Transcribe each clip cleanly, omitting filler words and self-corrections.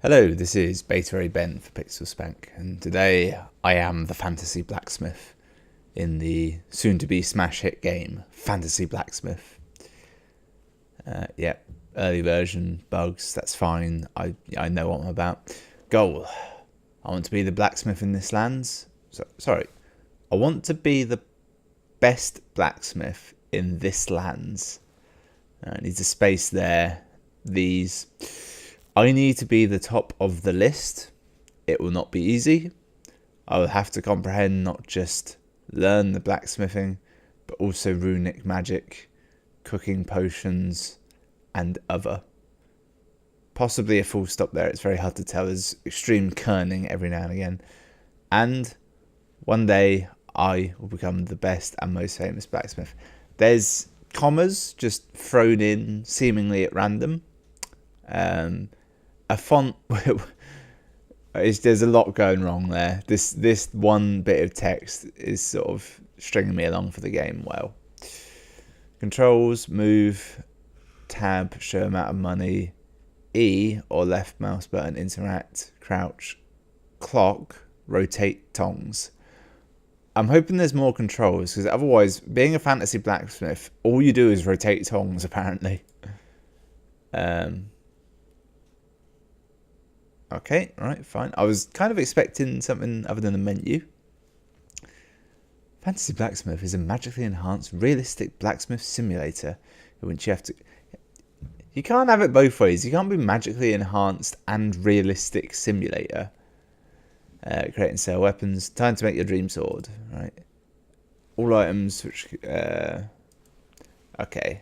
Hello, this is Beta A Ben for Pixel Spank, and today I am the fantasy blacksmith in the soon-to-be smash hit game, Fantasy Blacksmith. Yep, early version, bugs, that's fine, I know what I'm about. Goal, I want to be the blacksmith in this lands. Sorry, I want to be the best blacksmith in this lands. Needs a space there, these... I need to be the top of the list. It will not be easy. I will have to comprehend, not just learn the blacksmithing, but also runic magic, cooking potions, and other. Possibly a full stop there. It's very hard to tell. There's extreme kerning every now and again. And one day I will become the best and most famous blacksmith. There's commas just thrown in seemingly at random. A font, there's a lot going wrong there. This one bit of text is sort of stringing me along for the game well. Controls, move, tab, show amount of money, E or left mouse button, interact, crouch, clock, rotate tongs. I'm hoping there's more controls, because otherwise, being a fantasy blacksmith, all you do is rotate tongs, apparently. Okay, right, fine. I was kind of expecting something other than a menu. Fantasy Blacksmith is a magically enhanced, realistic blacksmith simulator in which you have to... You can't have it both ways. You can't be magically enhanced and realistic simulator. Create and sell weapons. Time to make your dream sword, right? All items which... okay.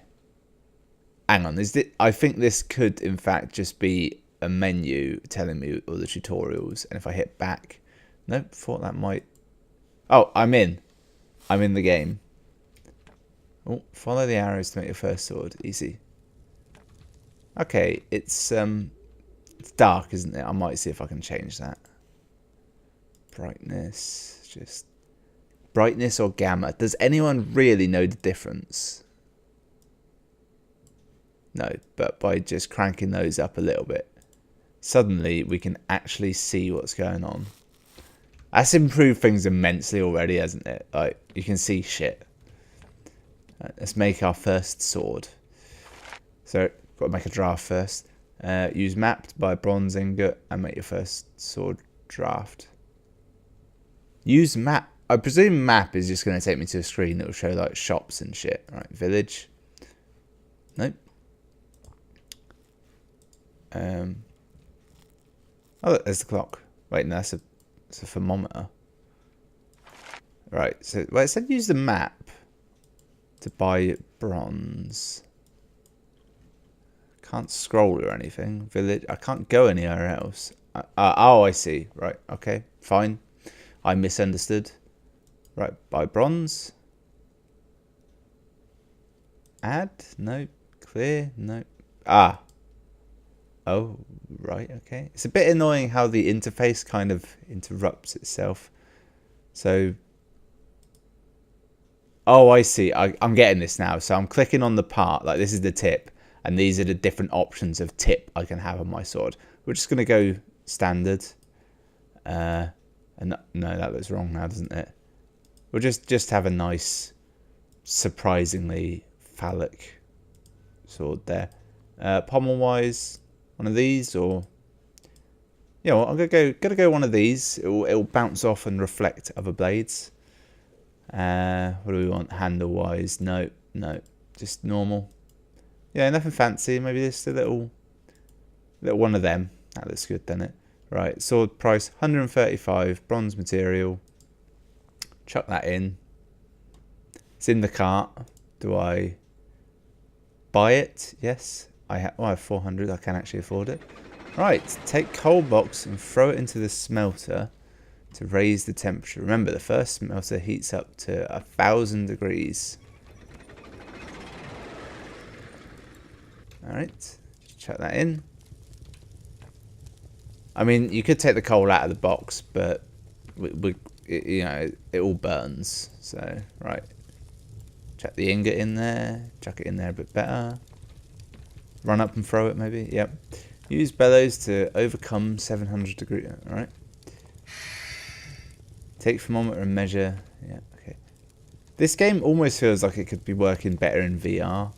Hang on. I think this could, in fact, just be a menu telling me all the tutorials, and if I hit back, nope, thought that might... Oh, I'm in the game. Oh, follow the arrows to make your first sword. Easy. Okay, it's dark, isn't it? I might see if I can change that. Brightness, just brightness or gamma. Does anyone really know the difference? No, but by just cranking those up a little bit, suddenly we can actually see what's going on. That's improved things immensely already, hasn't it? Like, you can see shit. Right, let's make our first sword. So, got to make a draft first. Use map to buy bronze ingot and make your first sword draft. Use map. I presume map is just going to take me to a screen that will show like shops and shit. Right, village. Nope. Oh, look, there's the clock. Wait, no, that's a thermometer. Right, so well, it said use the map to buy bronze. Can't scroll or anything. Village. I can't go anywhere else. Oh, I see. Right, okay, fine. I misunderstood. Right, buy bronze. Add? No. Clear? No. Ah. Oh, right, okay. It's a bit annoying how the interface kind of interrupts itself. So, oh, I see. I'm getting this now. So I'm clicking on the part, like this is the tip, and these are the different options of tip I can have on my sword. We're just going to go standard. And no, that looks wrong now, doesn't it? We'll just have a nice, surprisingly phallic sword there. Pommel-wise... one of these, or yeah, well, I'm gonna go one of these. It'll bounce off and reflect other blades. What do we want handle wise? No, just normal. Yeah, nothing fancy. Maybe just a little one of them. That looks good, doesn't it? Right, sword price 135, bronze material. Chuck that in. It's in the cart. Do I buy it? Yes. I have 400. I can actually afford it. Right, take coal box and throw it into the smelter to raise the temperature. Remember, the first smelter heats up to 1,000 degrees. Alright, chuck that in. I mean, you could take the coal out of the box, but you know, it all burns. So, right, chuck the ingot in there. Chuck it in there a bit better. Run up and throw it, maybe. Yep. Use bellows to overcome 700 degrees. Alright. Take thermometer and measure. Yeah, okay. This game almost feels like it could be working better in VR.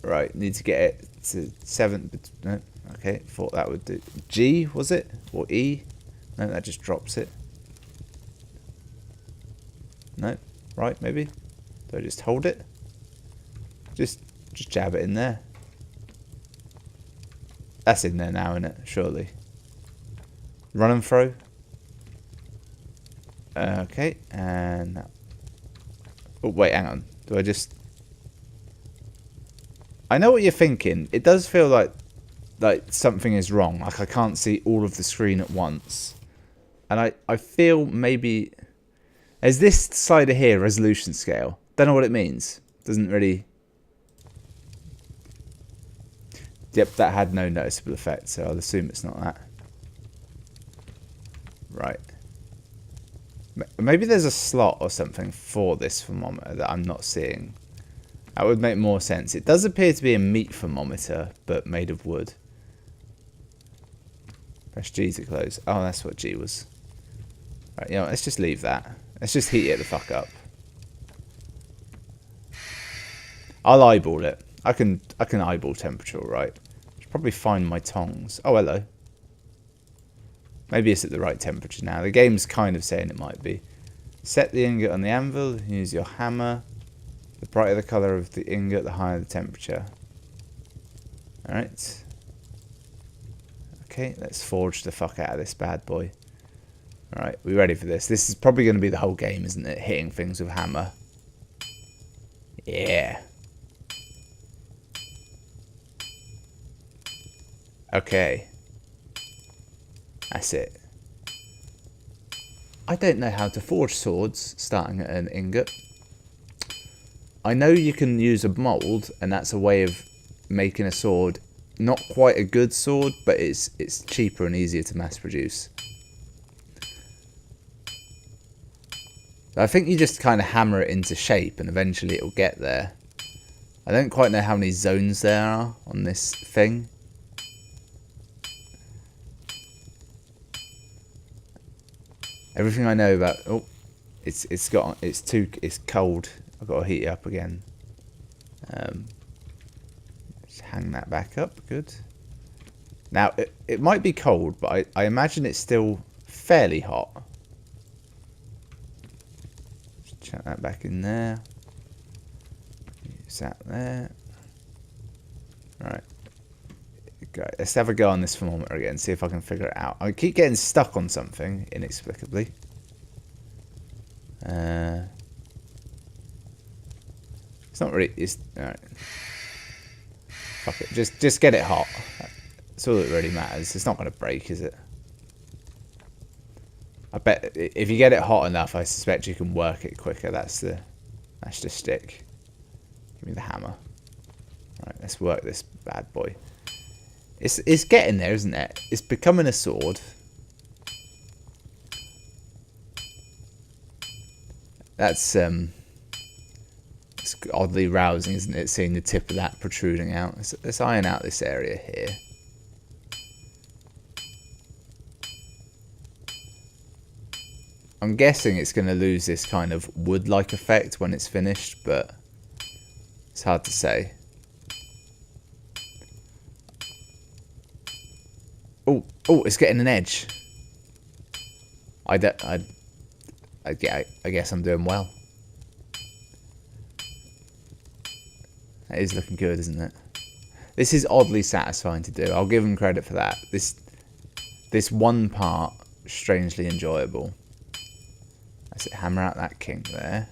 Right, need to get it to 7. No, okay, thought that would do. G, was it? Or E? No, that just drops it. No, right, maybe? Do I just hold it? Just jab it in there. That's in there now, isn't it? Surely. Run and throw. Okay, and... Oh, wait, hang on. Do I just... I know what you're thinking. It does feel like something is wrong. Like I can't see all of the screen at once. And I feel maybe... Is this slider here resolution scale? Don't know what it means. Doesn't really... Yep, that had no noticeable effect, so I'll assume it's not that. Right. Maybe there's a slot or something for this thermometer that I'm not seeing. That would make more sense. It does appear to be a meat thermometer, but made of wood. Press G to close. Oh, that's what G was. Right, you know, let's just leave that. Let's just heat it the fuck up. I'll eyeball it. I can eyeball temperature, right? Should probably find my tongs. Oh, hello. Maybe it's at the right temperature now. The game's kind of saying it might be. Set the ingot on the anvil. Use your hammer. The brighter the colour of the ingot, the higher the temperature. Alright. Okay, let's forge the fuck out of this bad boy. Alright, we ready for this? This is probably going to be the whole game, isn't it? Hitting things with hammer. Yeah. Okay. That's it. I don't know how to forge swords starting at an ingot. I know you can use a mould, and that's a way of making a sword. Not quite a good sword, but it's cheaper and easier to mass produce. I think you just kind of hammer it into shape, and eventually it'll get there. I don't quite know how many zones there are on this thing. Everything I know about... Oh, it's cold. I've got to heat it up again. Just hang that back up. Good. Now, it might be cold, but I imagine it's still fairly hot. Just chuck that back in there. Use that there. Right. Okay, let's have a go on this thermometer again, see if I can figure it out. I keep getting stuck on something, inexplicably. It's not really... Alright. Fuck it. Just get it hot. That's all that really matters. It's not going to break, is it? I bet if you get it hot enough, I suspect you can work it quicker. That's the stick. Give me the hammer. Right, let's work this bad boy. It's getting there, isn't it? It's becoming a sword. That's it's oddly rousing, isn't it? Seeing the tip of that protruding out. Let's iron out this area here. I'm guessing it's going to lose this kind of wood-like effect when it's finished, but it's hard to say. Oh, it's getting an edge. I guess I'm doing well. That is looking good, isn't it? This is oddly satisfying to do. I'll give them credit for that. This one part, strangely enjoyable. That's it. Hammer out that kink there.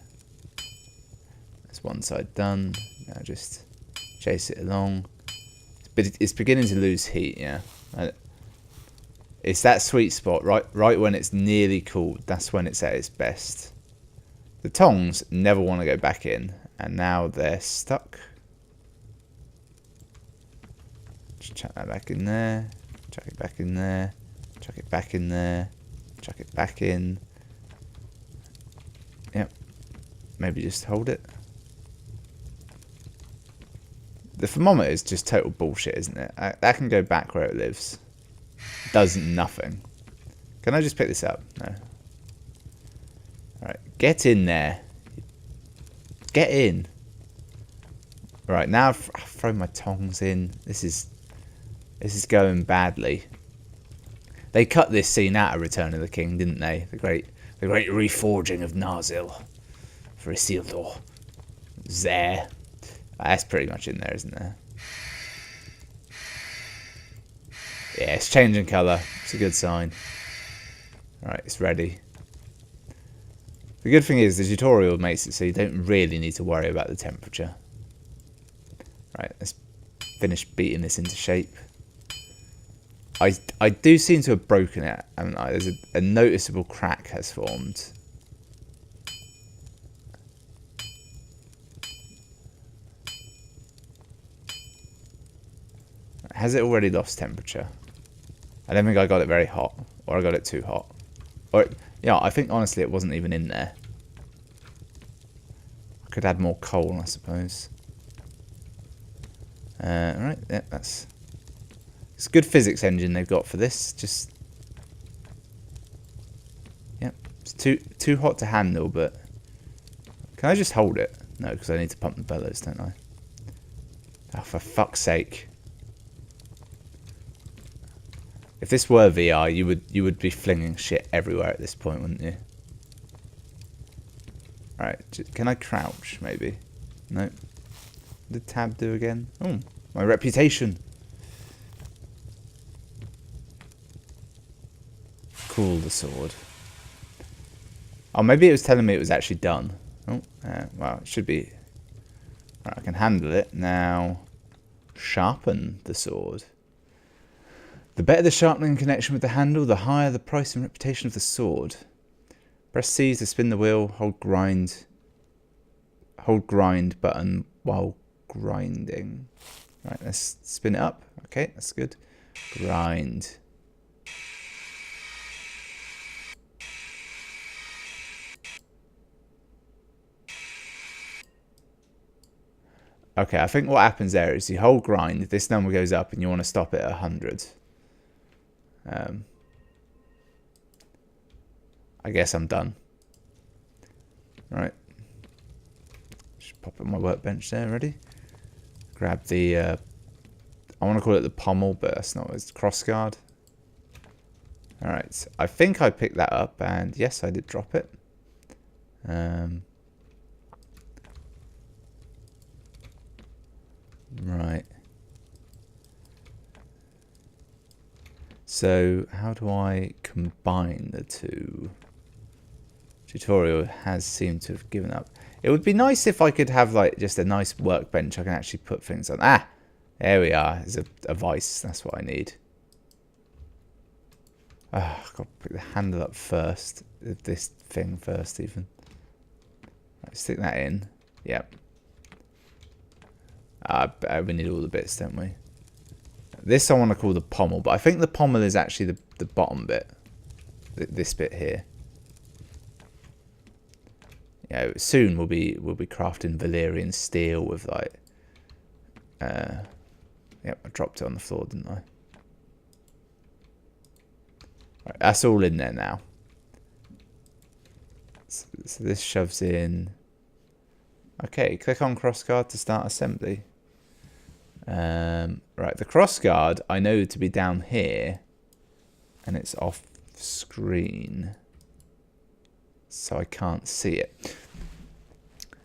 That's one side done. Now just chase it along. It's beginning to lose heat, yeah. It's that sweet spot, right when it's nearly cooled. That's when it's at its best. The tongs never want to go back in, and now they're stuck. Just chuck that back in there. Chuck it back in there. Chuck it back in there. Chuck it back in. Yep. Maybe just hold it. The thermometer is just total bullshit, isn't it? That can go back where it lives. Does nothing. Can I just pick this up? No. Alright, get in there. Get in. Right, now I've thrown my tongs in. This is going badly. They cut this scene out of Return of the King, didn't they? The great reforging of Narsil for Isildur. There. That's pretty much in there, isn't there? Yeah, it's changing colour. It's a good sign. Alright, it's ready. The good thing is the tutorial makes it so you don't really need to worry about the temperature. Right, let's finish beating this into shape. I do seem to have broken it, haven't I? There's a noticeable crack has formed. Has it already lost temperature? I don't think I got it very hot, or I got it too hot. Or, yeah, I think honestly it wasn't even in there. I could add more coal, I suppose. Alright, yeah, it's a good physics engine they've got for this. Just, yep, it's too hot to handle, but can I just hold it? No, because I need to pump the bellows, don't I? Oh, for fuck's sake! If this were VR, you would be flinging shit everywhere at this point, wouldn't you? Alright, can I crouch, maybe? No. What did tab do again? Oh, my reputation. Cool, the sword. Oh, maybe it was telling me it was actually done. Oh, well, it should be. Right, I can handle it. Now, sharpen the sword. The better the sharpening connection with the handle, the higher the price and reputation of the sword. Press C to spin the wheel, hold grind button while grinding. Right, let's spin it up. Okay, that's good. Grind. Okay, I think what happens there is you hold grind, this number goes up and you want to stop it at 100. I guess I'm done. Right. Just pop it on my workbench there, ready? Grab the, I want to call it the pommel, but that's not, it's crossguard. Alright, I think I picked that up, and yes, I did drop it. Right. So, how do I combine the two? Tutorial has seemed to have given up. It would be nice if I could have like just a nice workbench I can actually put things on. Ah! There we are. There's a vice. That's what I need. I've got to put the handle up first. This thing first, even. Right, stick that in. Yep. We need all the bits, don't we? This I want to call the pommel, but I think the pommel is actually the bottom bit. This bit here. Yeah, soon we'll be crafting Valyrian steel with like. Yep, I dropped it on the floor, didn't I? Right, that's all in there now. So this shoves in. Okay, click on crossguard to start assembly. Right, the crossguard I know to be down here, and it's off screen, so I can't see it.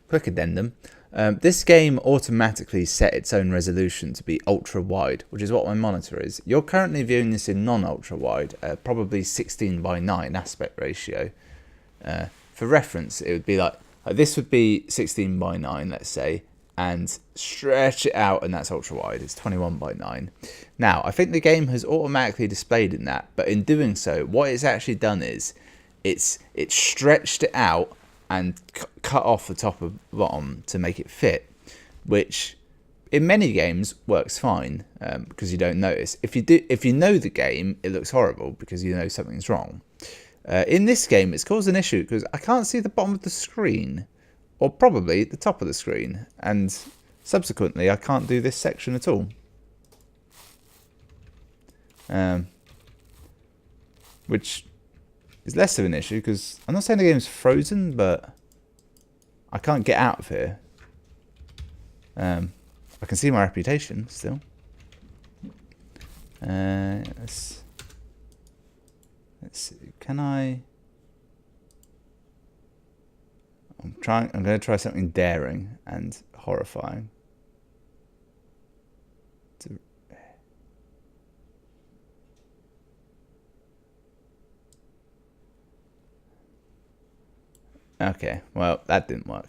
Quick addendum. This game automatically set its own resolution to be ultra wide, which is what my monitor is. You're currently viewing this in non-ultra wide, probably 16:9 aspect ratio. For reference, it would be like this would be 16:9, let's say, and stretch it out, and that's ultra wide. It's 21:9. Now, I think the game has automatically displayed in that, but in doing so, what it's actually done is it's stretched it out and cut off the top and bottom to make it fit, which in many games works fine because you don't notice. If you know the game, it looks horrible because you know something's wrong. In this game, it's caused an issue because I can't see the bottom of the screen, or probably the top of the screen, and subsequently I can't do this section at all. Which is less of an issue, because I'm not saying the game's frozen, but I can't get out of here. I can see my reputation still. Let's see. Can I? I'm going to try something daring and horrifying. Okay, well, that didn't work.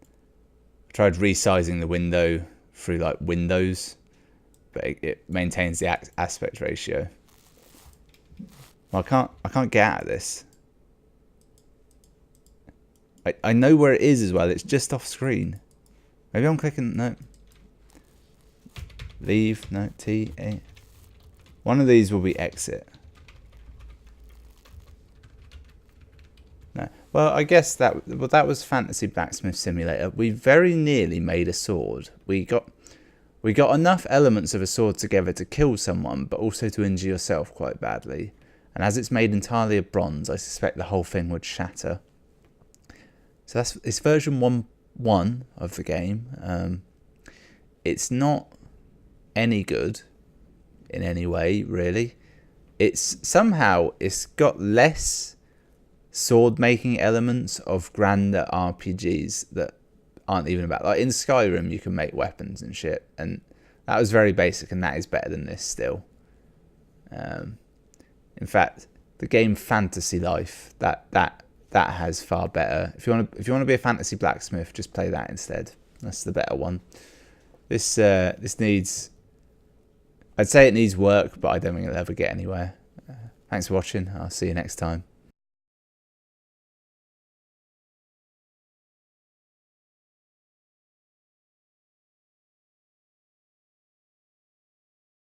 I tried resizing the window through like Windows, but it maintains the aspect ratio. Well, I can't get out of this. I know where it is as well. It's just off screen. Maybe I'm clicking. No. Leave. No. T. A. One of these will be exit. No. Well, I guess that was Fantasy Blacksmith Simulator. We very nearly made a sword. We got enough elements of a sword together to kill someone, but also to injure yourself quite badly. And as it's made entirely of bronze, I suspect the whole thing would shatter. So it's version 1.1 of the game. It's not any good in any way, really. It's got less sword making elements of grander RPGs that aren't even about. Like in Skyrim, you can make weapons and shit, and that was very basic, and that is better than this still. In fact, the game Fantasy Life that has far better. If you want to be a fantasy blacksmith, just play that instead. That's the better one. This needs. I'd say it needs work, but I don't think it'll ever get anywhere. Thanks for watching. I'll see you next time.